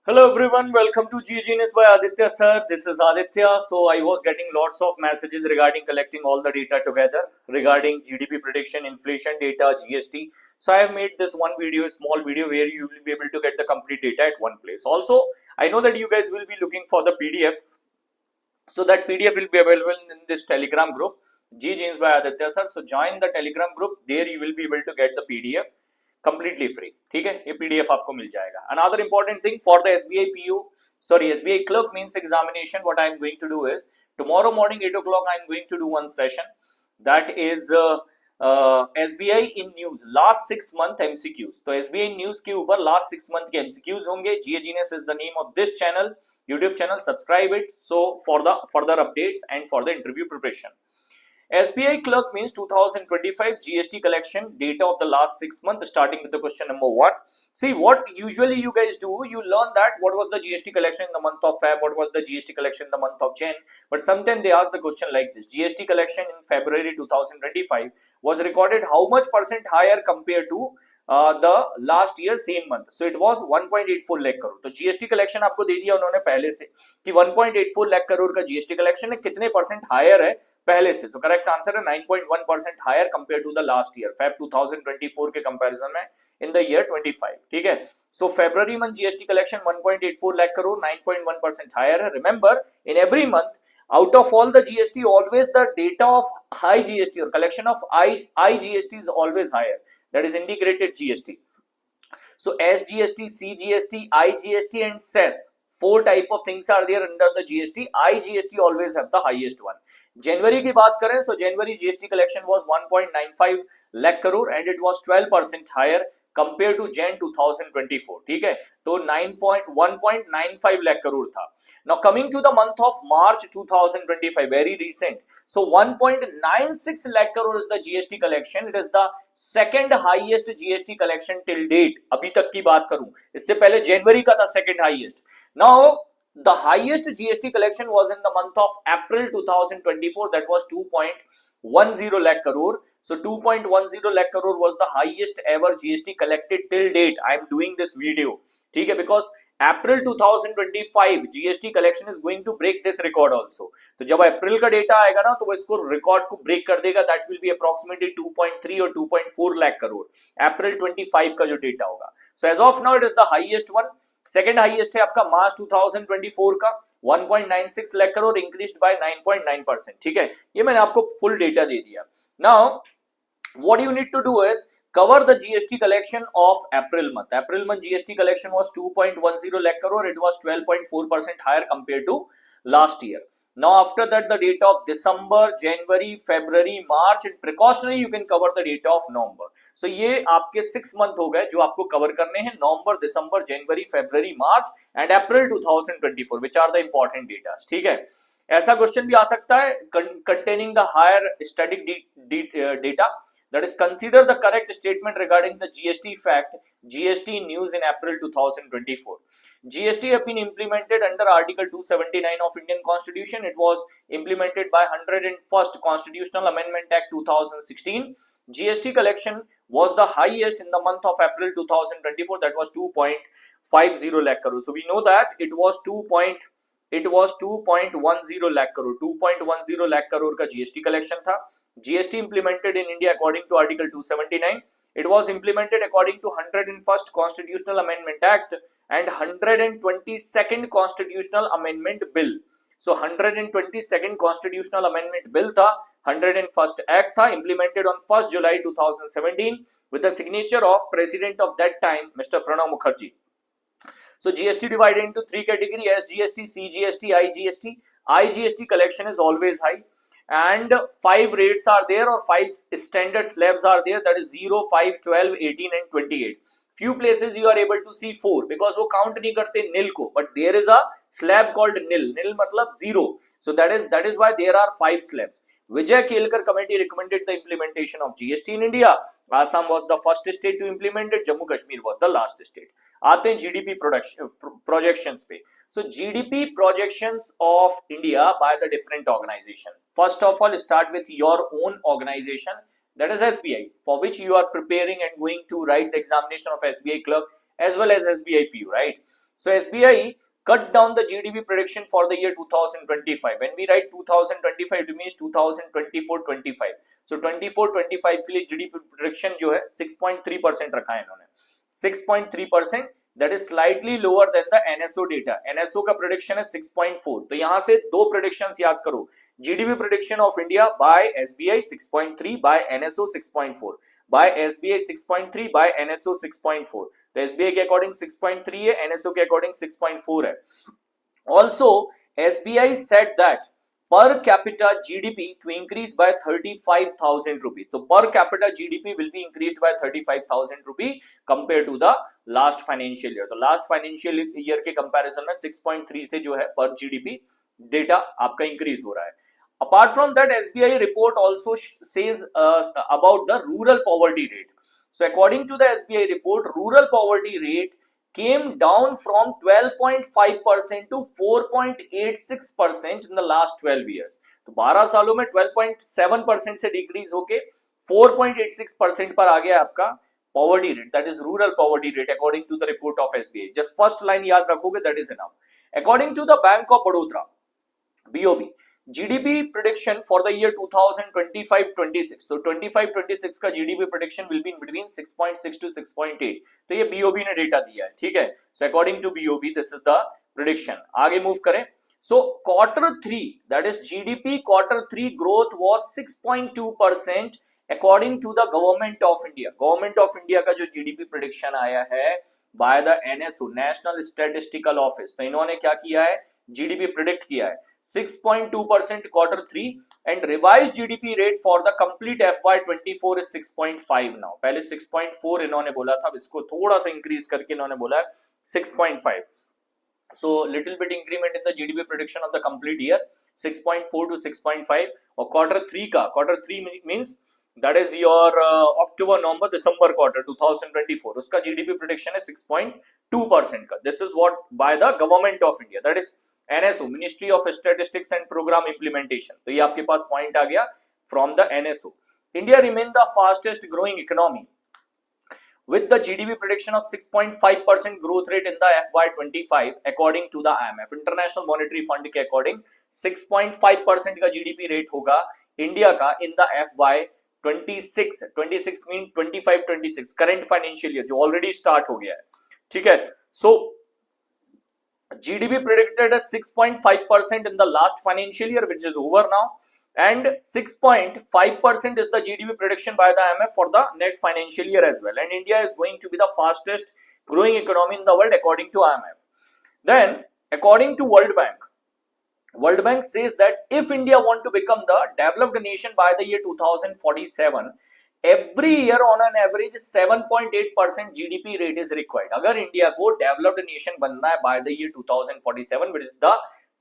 Hello everyone, welcome to G Genius by Aditya sir. This is Aditya. So I was getting lots of messages regarding collecting all the data together regarding GDP prediction, inflation data, GST. So I have made this one video, a small video where you will be able to get the complete data at one place. Also, I know that you guys will be looking for the PDF. So that PDF will be available in this Telegram group, G Genius by Aditya sir. So join the Telegram group. There you will be able to get the PDF completely free. ठीक है, ये PDF आपको मिल जाएगा. Another important thing for the SBI PO, sorry, SBI clerk means examination. What I am going to do is tomorrow morning 8 o'clock I am going to do one session. That is SBI in news last 6 month MCQs. तो SBI news के ऊपर last 6 month के MCQs होंगे. GA Genius is the name of this channel, YouTube channel. Subscribe it. So for the further updates and for the interview preparation. SBI clerk means 2025 GST collection data of the last 6 months, starting with the question number 1. See, what usually you guys do, you learn that what was the GST collection in the month of Feb, what was the GST collection in the month of Jan, but sometimes they ask the question like this: GST collection in February 2025 was recorded how much percent higher compared to the last year same month. So it was 1.84 lakh crore. तो GST collection आपको दे दिया उन्होंने पहले से कि 1.84 लाख करोड़ का GST collection है, कितने परसेंट हायर है पहले से. सो करेक्ट आंसर है 9.1% higher compare to the last year Feb 2024 के कंपैरिजन में इन द ईयर 25. ठीक है, सो फरवरी month GST collection 1.84 lakh crore, 9.1% higher है. Remember, in every month out of all the GST, always the data of high GST or collection of I GST is always higher. That is integrated GST. So SGST, CGST, IGST and cess, four type of things are there under the GST. IGST always have the highest one. जनवरी की बात करें, so January GST collection was 1.95 lakh crore and it was 12% higher compare to Jan 2024. ठीक है, तो 1.95 लाख करोड़ था. Now coming to the month of March 2025, very recent. So 1.96 lakh crore is the GST collection. It is the second highest GST collection till date. अभी तक की बात करूं, इससे पहले जनवरी का था second highest. Now the highest GST collection was in the month of April 2024, that was 2.10 lakh crore. So 2.10 lakh crore was the highest ever GST collected till date. I am doing this video, ठीक है, because April 2025 GST collection is going to break this record also. तो जब अप्रैल का data आएगा ना, तो वो इसको रिकॉर्ड को ब्रेक कर देगा. दैट विल बी अप्रोक्सीमेटली 2.3 और 2.4 लाख करोड़ अप्रैल 25 का जो डेटा होगा. So as of now it is the highest one. Second highest है आपका मार्च 2024 का 1.96 लाख करोड़, इंक्रीज्ड बाय 9.9%. ठीक है, ये मैंने आपको फुल डेटा दे दिया. Now what you need to do is cover the GST collection of April month. April month GST collection was 2.10 lakh crore. It was 12.4% higher compared to last year. Now after that, the data of December, January, February, March, and precautionary you can cover the data of November. So ये आपके 6 month हो गए जो आपको cover करने हैं: November, December, January, February, March and April 2024, which are the important data. ठीक है, ऐसा क्वेश्चन भी आ सकता है containing the higher static data. That is, consider the correct statement regarding the GST fact, GST news in April 2024. GST have been implemented under Article 279 of Indian Constitution. It was implemented by 101st Constitutional Amendment Act 2016. GST collection was the highest in the month of April 2024. That was 2.50 lakh crore. So we know that it was 2.10 lakh crore. 2.10 lakh crore का GST collection था. GST implemented in India according to Article 279. It was implemented according to 101st Constitutional Amendment Act and 122nd Constitutional Amendment Bill. So 122nd Constitutional Amendment Bill था, 101st Act था, implemented on 1st July 2017 with the signature of President of that time, Mr. Pranab Mukherjee. So GST divided into three categories: SGST, CGST, IGST. IGST collection is always high, and 5 rates are there or 5 standard slabs are there. That is 0, 5, 12, 18 and 28. Few places you are able to see 4 because वो count नहीं करते nil को, but there is a slab called nil. Nil मतलब 0. So that is why there are 5 slabs. Vijay Kelkar committee recommended the implementation of GST in India. Assam was the first state to implement it. Jammu Kashmir was the last state. आते हैं GDP projections पे. So GDP projections of India by the different organization. First of all, start with your own organization, that is SBI, for which you are preparing and going to write the examination of SBI clerk as well as SBI PU, right? So SBI cut down the GDP prediction for the year 2025. When we write 2025, it means 2024-25. So 24-25 के लिए GDP prediction जो है 6.3% रखा है इन्होंने, 6.3%, that is slightly lower than the NSO data. NSO का prediction है 6.4. तो यहाँ से दो predictions याद करो, GDP prediction of India by SBI 6.3, by NSO 6.4, by SBI 6.3, by NSO 6.4. तो SBI के अकॉर्डिंग 6.3 है, NSO के अकॉर्डिंग 6.4 है. Also SBI said that per capita GDP to increase by 35,000 rupee. तो per capita GDP will be increased by 35,000 rupee compared to the last financial year. तो last financial year के comparison में 6.3 से जो है per GDP data आपका increase हो रहा है. Apart from that, SBI report also says about the rural poverty rate. So according to the SBI report, rural poverty rate came down from 12.5% to 4.86% in the last 12 years. तो 12 सालों में 12.7% से decrease होके 4.86% पर आ गया आपका poverty rate, that is rural poverty rate according to the report of SBI. Just first line याद रखोगे, that is enough. According to the Bank of Baroda, BOB, GDP prediction for the year 2025-26. So 25-26 का GDP prediction will be in between 6.6 to 6.8. तो ये BOB ने data दिया है, ठीक है. So according to BOB, this is the prediction. आगे move करें. So quarter 3, that is GDP quarter 3 growth was 6.2% according to the Government of India. Government of India का जो GDP prediction आया है by the NSO, National Statistical Office. तो इन्होंने क्या किया है, GDP predict किया है 6.2% quarter 3 and revised GDP rate for the complete FY24 is 6.5 now. पहले 6.4 इन्होंने बोला था, इसको थोड़ा सा इंक्रीज करके इन्होंने बोला 6.5. So little bit increment in the GDP prediction of the complete year, 6.4 to 6.5. और quarter 3 का, quarter 3 means that is your October, November, December quarter 2024, उसका GDP prediction है 6.2% का. This is what by the Government of India, that is NSO, Ministry of Statistics and Program Implementation. तो ये आपके पास point आ गया from the NSO. India remains the fastest growing economy with the GDP prediction of 6.5% growth rate in the FY25 according to the IMF. International Monetary Fund के according 6.5% का GDP rate होगा India का in the FY26. 26 mean 25-26 current financial year जो already start हो गया है, ठीक है. So GDP predicted at 6.5% in the last financial year, which is over now, and 6.5% is the GDP prediction by the IMF for the next financial year as well. And India is going to be the fastest growing economy in the world according to IMF. Then, according to World Bank says that if India want to become the developed nation by the year 2047, every year on an average 7.8% GDP rate is required. अगर India को developed nation बनना है by the year 2047, which is the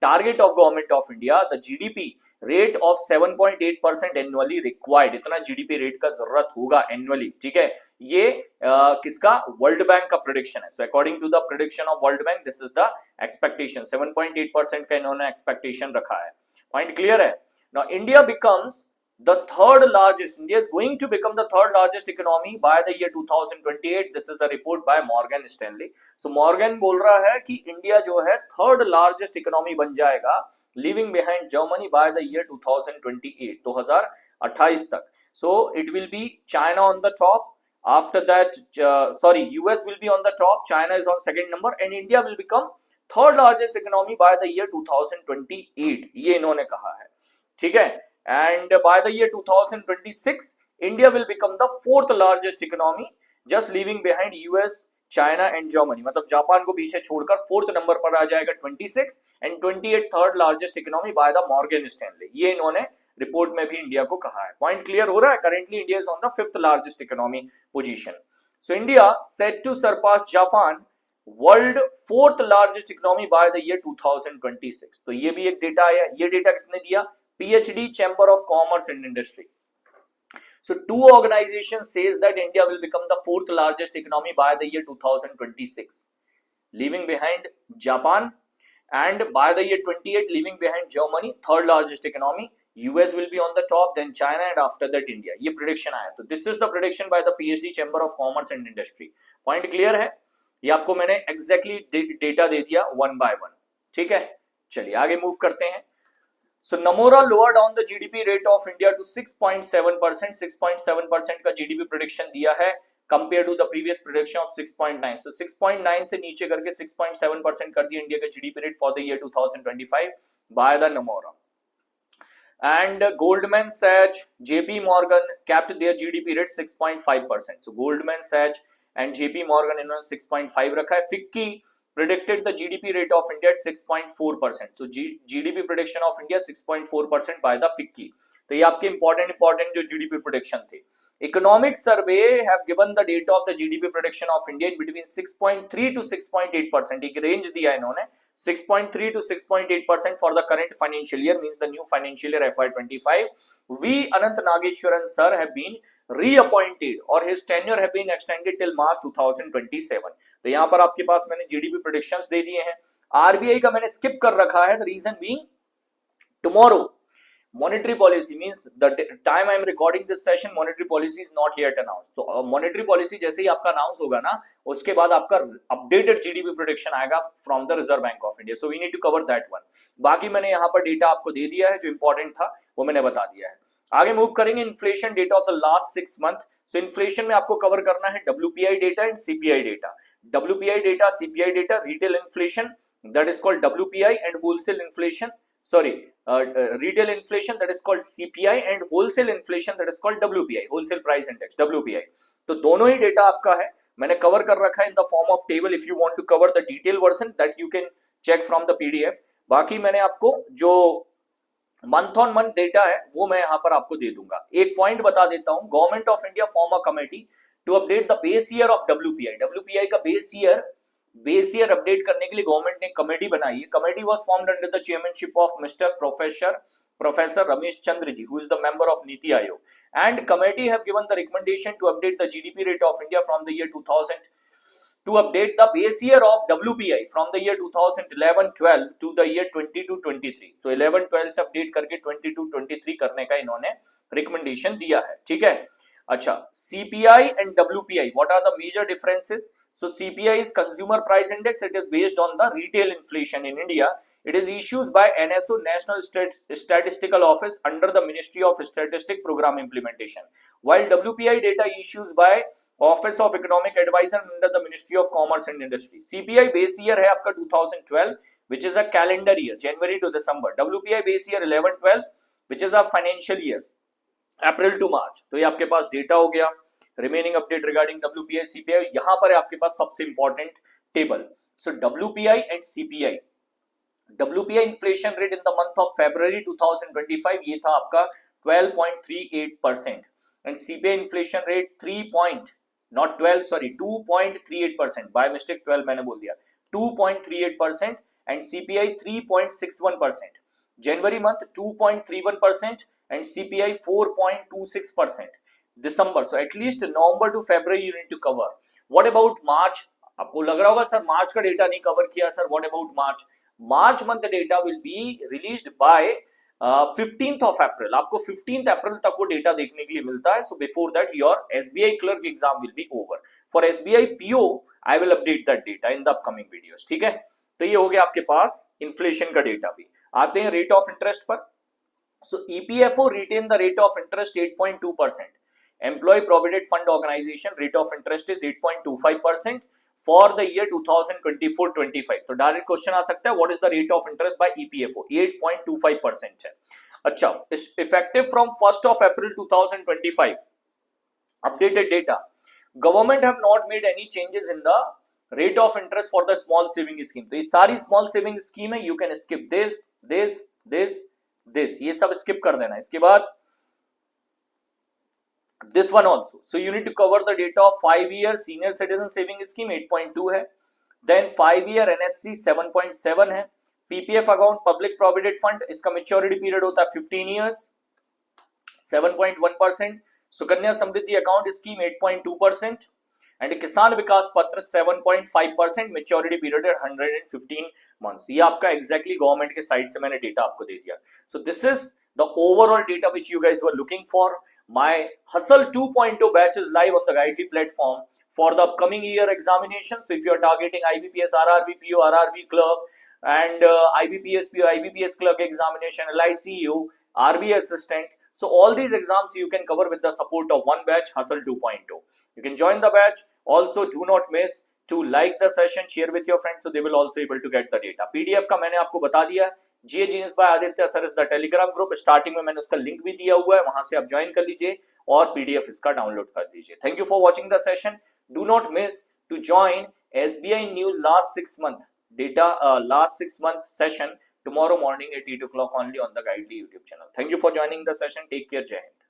target of government of India, the GDP rate of 7.8% annually required. इतना GDP rate का जरूरत होगा annually, ठीक है. ये किसका, वर्ल्ड बैंक का प्रेडिक्शन है. So according to the prediction of World Bank, this is the expectation. 7.8% का इन्होंने expectation रखा है. Point clear है. Now India becomes the third largest, India is going to become the third largest economy by the year 2028. This is a report by Morgan Stanley. So Morgan बोल रहा है कि India जो है third largest economy बन जाएगा, leaving behind Germany by the year 2028, 2028 तक. So it will be China on the top. After that, US will be on the top. China is on second number, and India will become third largest economy by the year 2028. ये इन्होंने कहा है, ठीक है. And by the year 2026, India will become the fourth largest economy, just leaving behind US, China and Germany. मतलब Japan को पीछे छोड़कर फोर्थ नंबर पर आ जाएगा 26 and 28 third largest economy by the Morgan Stanley. ये इन्होंने रिपोर्ट में भी इंडिया को कहा है. पॉइंट क्लियर हो रहा है. Currently India is on the fifth largest economy position. So India set to surpass Japan world fourth largest economy by the year 2026. तो ये भी एक डेटा आया. ये डेटा किसने दिया, PhD Chamber of Commerce and Industry. So two organizations says that India will become the fourth largest economy by the year 2026, leaving behind Japan, and by the year 28 leaving behind Germany, third largest economy. US will be on the top, then China, and after that India. ये prediction आया. तो this is the prediction by the PhD Chamber of Commerce and Industry. Point clear है. ये आपको मैंने exactly data दे दिया one by one, ठीक है। चलिए आगे मूव करते हैं। So Nomura lowered down the GDP rate of India to 6.7%. 6.7% का GDP prediction दिया है compared to the previous prediction of 6.9. So 6.9 से नीचे करके 6.7% कर दिया इंडिया का GDP rate for the year 2025 by the Nomura. And Goldman Sachs, JP Morgan kept their GDP rate 6.5%. So Goldman Sachs and JP Morgan इन्होंने 6.5 रखा है. FICCI predicted the GDP rate of India at 6.4%. So GDP prediction of India 6.4% by the FICCI. तो ये आपके important जो GDP prediction थे. Economic survey have given the data of the GDP prediction of India in between 6.3 to 6.8%. एक range दिया इन्होंने 6.3 to 6.8% for the current financial year, means the new financial year FY25. V. Anant Nageshwaran sir have been reappointed or his tenure have been extended till March 2027. तो यहाँ पर आपके पास मैंने GDP predictions दे दिए हैं। आरबीआई का मैंने स्किप कर रखा है, the reason being tomorrow monetary policy, means the time I am recording this session monetary policy is not yet announced. तो monetary policy जैसे ही आपका अनाउंस होगा ना, उसके बाद आपका अपडेटेड जीडीपी प्रोडिक्शन आएगा from the Reserve Bank of India. So we need to cover that one. बाकी मैंने यहाँ पर डेटा आपको दे दिया है, जो इंपॉर्टेंट था वो मैंने बता दिया है. आगे मूव करेंगे inflation data of the last 6 month. So inflation में आपको कवर करना है WPI data and CPI data. WPI data, CPI data, retail inflation that is called WPI and wholesale inflation, retail inflation that is called CPI and wholesale inflation that is called WPI, wholesale price index WPI. तो दोनों ही data आपका है, मैंने cover कर रखा है in the form of table. If you want to cover the detail version that you can check from the PDF. बाकी मैंने आपको जो मंथ ऑन मंथ डेटा है वो मैं यहाँ पर आपको दे दूंगा. एक पॉइंट बता देता हूँ, government of India form a committee to update the base year of WPI. WPI का base year अपडेट करने के लिए गवर्नमेंट ने कमेटी बनाई है. Committee was formed under the chairmanship of Mr. Professor Ramesh Chandra ji, who is the member of Niti Aayog. And committee have given the recommendation to update the GDP rate of India from the year 2000 to update the base year of WPI from the year 2011-12 to the year 22-23. So 11-12 से update करके 22-23 करने का इन्होंने recommendation दिया है, ठीक है. अच्छा, CPI and WPI, what are the major differences? So CPI is consumer price index. It is based on the retail inflation in India. It is issued by NSO, National Statistical Office, under the Ministry of Statistics Program Implementation, while WPI data issued by Office of Economic Advisor under the Ministry of Commerce and Industry. CPI base year है आपका 2012, which is a calendar year, January to December. WPI base year 11-12, which is a financial year, April to March. तो ये आपके पास data हो गया. Remaining update regarding WPI CPI, यहां पर है आपके पास सबसे important table. So WPI and CPI. WPI inflation rate in the month of February 2025 ये था आपका 12.38% and CPI inflation rate 2.38%. By mistake 12 मैंने बोल दिया, 2.38% एंड CPI 3.61%. जनवरी month 2.31% and CPI 4.26%. December, so at least November to February you need to cover. What about March? आपको लग रहा होगा सर मार्च का डेटा नहीं कवर किया sir. What about March? March month data will be released by 15th of April. आपको 15th April तक वो डेटा देखने के लिए मिलता है. So before that your SBI clerk exam will be over. For SBI PO I will update that data in the upcoming videos. ठीक है, तो ये हो गया आपके पास इन्फ्लेशन का डेटा भी. आते हैं रेट ऑफ इंटरेस्ट पर. So EPFO retain the rate of interest 8.2%. Employee Provident Fund Organization rate of interest is 8.25% for the year 2024-25. तो डायरेक्ट क्वेश्चन आ सकता है, what is the rate of interest by EPFO? 8.25% है. अच्छा, effective from 1st of April 2025. Updated data. Government have not made any changes in the rate of interest for the small saving scheme. तो ये सारी small saving scheme है, you can skip this, ये सब skip कर देना. इसके बाद this one also. So you need to cover the data of 5-year senior citizen saving scheme 8.2 है, then 5-year NSC 7.7 है, PPF account public provident fund इसका maturity period होता है 15 years 7.1%, Sukanya Samriddhi account scheme 8.2% and किसान विकास पत्र 7.5%, मेच्योरिटी पीरियड 115 मंथ्स. ये आपका exactly government के साइड से मैंने डेटा आपको दे दिया. So this is the overall data which you guys were looking for. My hustle 2.0 batch is live on the गाइडली platform. for the upcoming year examinations. So if you are targeting IBPS, RRB, PO, RRB clerk, and IBPS, PO, IBPS clerk examination, LICU, RB assistant, so all these exams you can cover with the support of one batch, Hustle 2.0. You can join the batch. Also, do not miss to like the session, share with your friends, so they will also able to get the data. PDF का मैंने आपको बता दिया. GA Genius by Aditya sir is the Telegram group. Starting में मैंने उसका link भी दिया हुआ है, वहां से आप ज्वाइन कर लीजिए और PDF इसका डाउनलोड कर लीजिए. Thank you for watching the session. Do not miss to join SBI New last 6 month data, last 6 month session tomorrow morning at 8 o'clock only on the Guidely YouTube channel. Thank you for joining the session. Take care. Jai Hind.